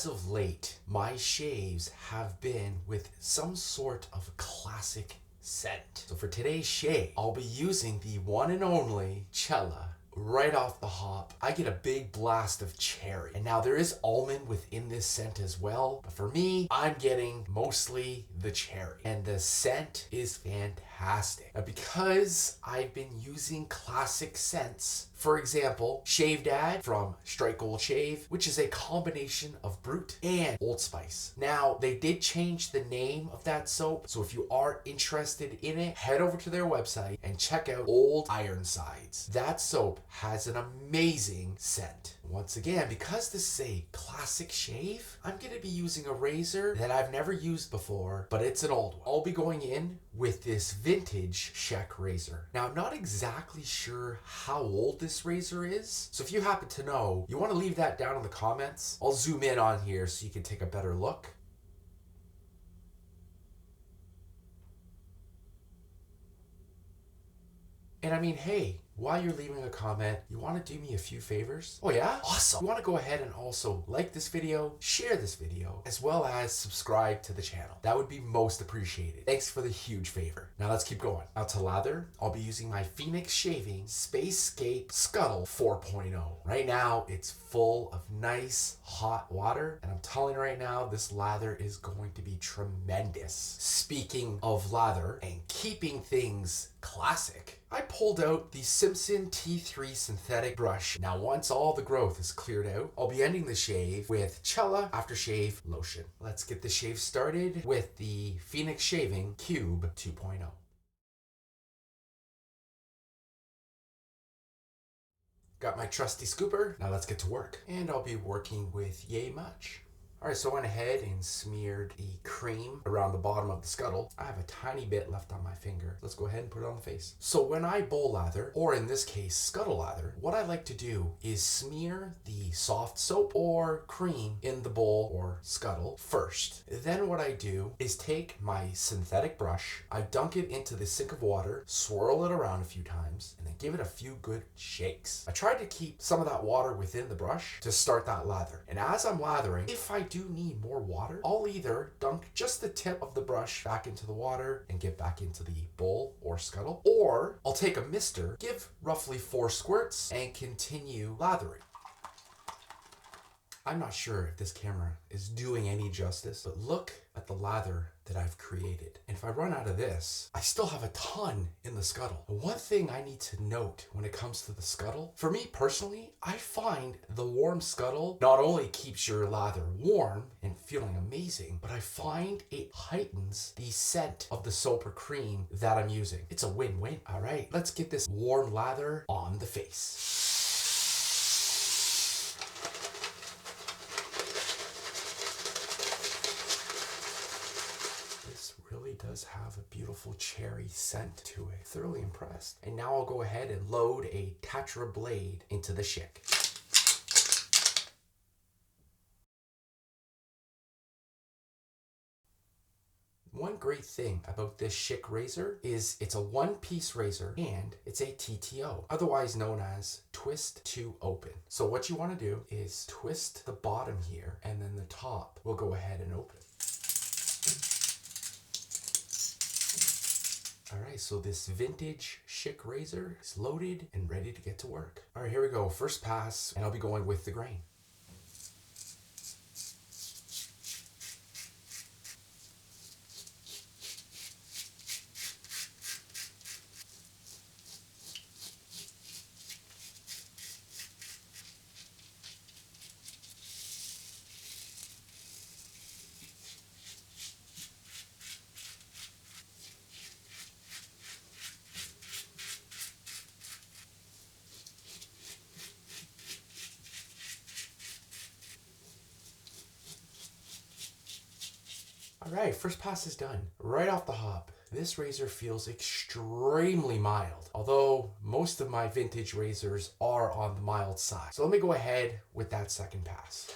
as of late, my shaves have been with some sort of classic scent. So for today's shave, I'll be using the one and only Cella. Right off the hop, I get a big blast of cherry. And now there is almond within this scent as well, but for me, I'm getting mostly the cherry. And the scent is fantastic. Now because I've been using classic scents, for example, Shave Dad from Strike Gold Shave, which is a combination of Brute and Old Spice. Now, they did change the name of that soap, so if you are interested in it, head over to their website and check out Old Ironsides. That soap has an amazing scent. Once again, because this is a classic shave, I'm going to be using a razor that I've never used before, but it's an old one. I'll be going in with this vintage Schick razor. Now, I'm not exactly sure how old this razor is, so if you happen to know, you want to leave that down in the comments. I'll zoom in on here so you can take a better look. And I mean, hey, while you're leaving a comment, you want to do me a few favors? Oh yeah? Awesome. You want to go ahead and also like this video, share this video, as well as subscribe to the channel. That would be most appreciated. Thanks for the huge favor. Now let's keep going. Now to lather, I'll be using my Phoenix Shaving Spacescape Scuttle 4.0. Right now, it's full of nice hot water, and I'm telling you right now, this lather is going to be tremendous. Speaking of lather and keeping things classic, I pulled out the Simpson T3 synthetic brush. Now once all the growth is cleared out, I'll be ending the shave with Cella Aftershave Lotion. Let's get the shave started with the Phoenix Shaving Cube 2.0. Got my trusty scooper. Now let's get to work. And I'll be working with Yay Much. Alright, so I went ahead and smeared the cream around the bottom of the scuttle. I have a tiny bit left on my finger. Let's go ahead and put it on the face. So when I bowl lather, or in this case, scuttle lather, what I like to do is smear the soft soap or cream in the bowl or scuttle first. Then what I do is take my synthetic brush, I dunk it into the sink of water, swirl it around a few times, and then give it a few good shakes. I try to keep some of that water within the brush to start that lather. And as I'm lathering, if I do need more water, I'll either dunk just the tip of the brush back into the water and get back into the bowl or scuttle, or I'll take a mister, give roughly 4 squirts, and continue lathering. I'm not sure if this camera is doing any justice, but look at the lather that I've created. And if I run out of this, I still have a ton in the scuttle. One thing I need to note when it comes to the scuttle, for me personally, I find the warm scuttle not only keeps your lather warm and feeling amazing, but I find it heightens the scent of the soap or cream that I'm using. It's a win-win. All right, let's get this warm lather on the face. Does have a beautiful cherry scent to it. Thoroughly impressed. And now I'll go ahead and load a Tetra blade into the Schick. One great thing about this Schick razor is it's a one-piece razor and it's a TTO, otherwise known as twist to open. So what you want to do is twist the bottom here and then the top will go ahead and open. Alright, so this vintage Schick razor is loaded and ready to get to work. Alright, here we go. First pass, and I'll be going with the grain. Alright, first pass is done. Right off the hop, this razor feels extremely mild, although most of my vintage razors are on the mild side. So let me go ahead with that second pass.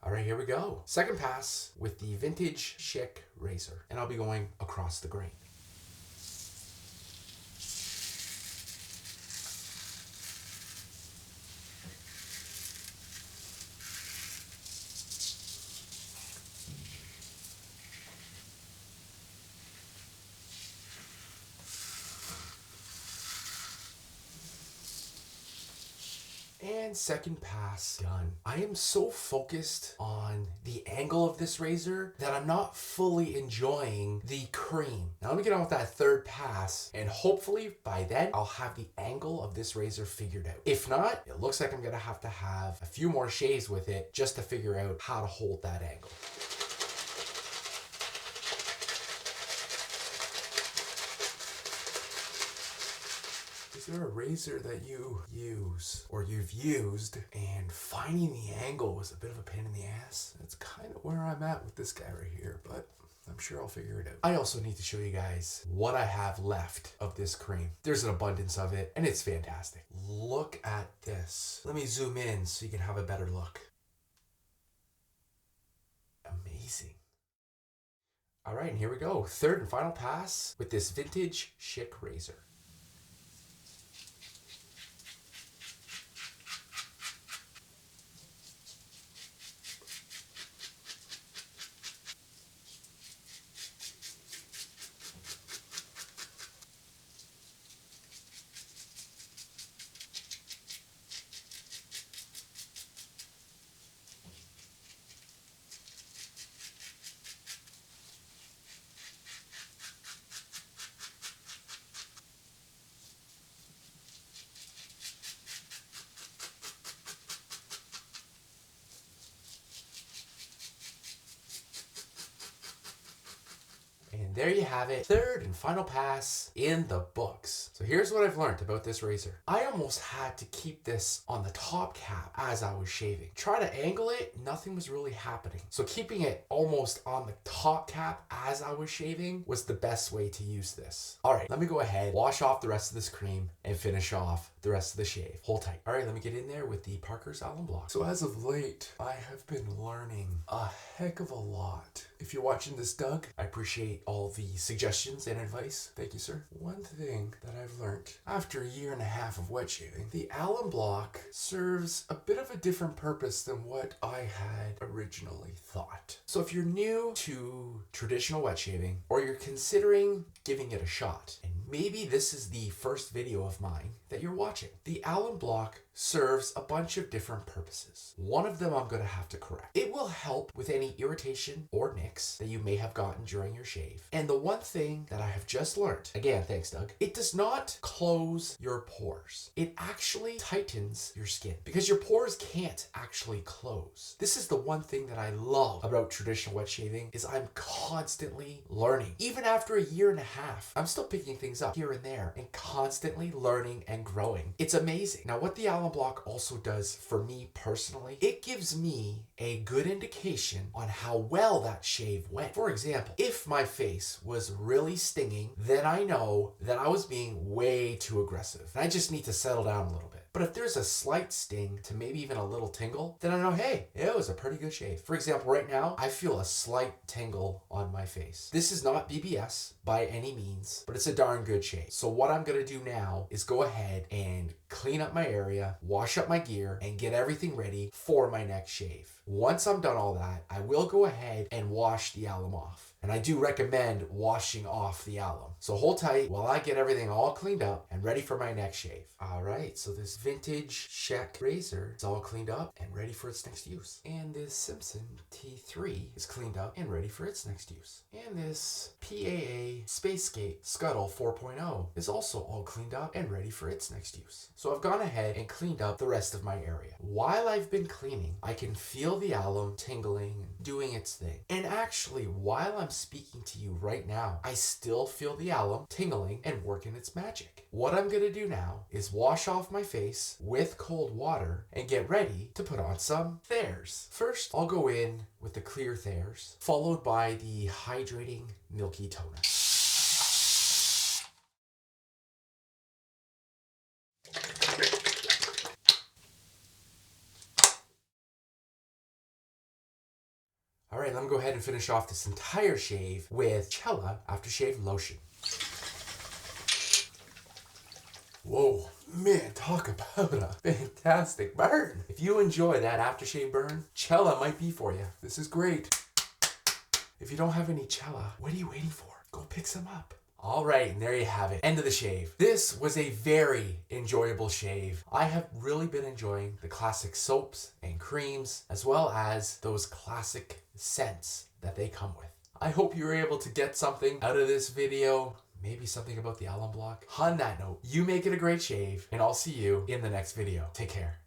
Alright, here we go. Second pass with the vintage Schick razor, and I'll be going across the grain. And second pass done. I am so focused on the angle of this razor that I'm not fully enjoying the cream. Now let me get on with that third pass, and hopefully by then I'll have the angle of this razor figured out. If not, it looks like I'm gonna have to have a few more shaves with it just to figure out how to hold that angle. Is there a razor that you use or you've used and finding the angle was a bit of a pain in the ass? That's kind of where I'm at with this guy right here, but I'm sure I'll figure it out. I also need to show you guys what I have left of this cream. There's an abundance of it and it's fantastic. Look at this. Let me zoom in so you can have a better look. Amazing. All right, and here we go. Third and final pass with this vintage Schick razor. And there you have it, third and final pass in the books. So here's what I've learned about this razor. I almost had to keep this on the top cap as I was shaving. Try to angle it, nothing was really happening. So keeping it almost on the top cap as I was shaving was the best way to use this. All right, let me go ahead, wash off the rest of this cream and finish off the rest of the shave. Hold tight. All right, let me get in there with the Parker's alum block. So as of late, I have been learning a heck of a lot. If you're watching this, Doug, I appreciate all the suggestions and advice. Thank you, sir. One thing that I've learned after a year and a half of wet shaving, the alum block serves a bit of a different purpose than what I had originally thought. So if you're new to traditional wet shaving, or you're considering giving it a shot, and maybe this is the first video of mine that you're watching, the alum block serves a bunch of different purposes. One of them I'm going to have to correct. It will help with any irritation or nicks that you may have gotten during your shave. And the one thing that I have just learned, again, thanks Doug, it does not close your pores. It actually tightens your skin because your pores can't actually close. This is the one thing that I love about traditional wet shaving is I'm constantly learning. Even after a year and a half, I'm still picking things up here and there and constantly learning and growing. It's amazing. Now what the alum block also does for me personally, it gives me a good indication on how well that shave went. For example, if my face was really stinging, then I know that I was being way too aggressive and I just need to settle down a little bit. But if there's a slight sting to maybe even a little tingle, then I know, hey, it was a pretty good shave. For example, right now, I feel a slight tingle on my face. This is not BBS by any means, but it's a darn good shave. So what I'm gonna do now is go ahead and clean up my area, wash up my gear, and get everything ready for my next shave. Once I'm done all that, I will go ahead and wash the alum off. And I do recommend washing off the alum. So hold tight while I get everything all cleaned up and ready for my next shave. All right, so this vintage Schick razor is all cleaned up and ready for its next use. And this Simpson T3 is cleaned up and ready for its next use. And this PAA Spacegate Scuttle 4.0 is also all cleaned up and ready for its next use. So I've gone ahead and cleaned up the rest of my area. While I've been cleaning, I can feel the alum tingling and doing its thing. And actually, while I'm speaking to you right now, I still feel the alum tingling and working its magic. What I'm gonna do now is wash off my face with cold water and get ready to put on some Thayers. First, I'll go in with the clear Thayers, followed by the hydrating milky toner. All right, let me go ahead and finish off this entire shave with Cella Aftershave Lotion. Whoa, man, talk about a fantastic burn. If you enjoy that aftershave burn, Cella might be for you. This is great. If you don't have any Cella, what are you waiting for? Go pick some up. All right, and there you have it. End of the shave. This was a very enjoyable shave. I have really been enjoying the classic soaps and creams, as well as those classic scents that they come with. I hope you were able to get something out of this video. Maybe something about the alum block. On that note, you make it a great shave, and I'll see you in the next video. Take care.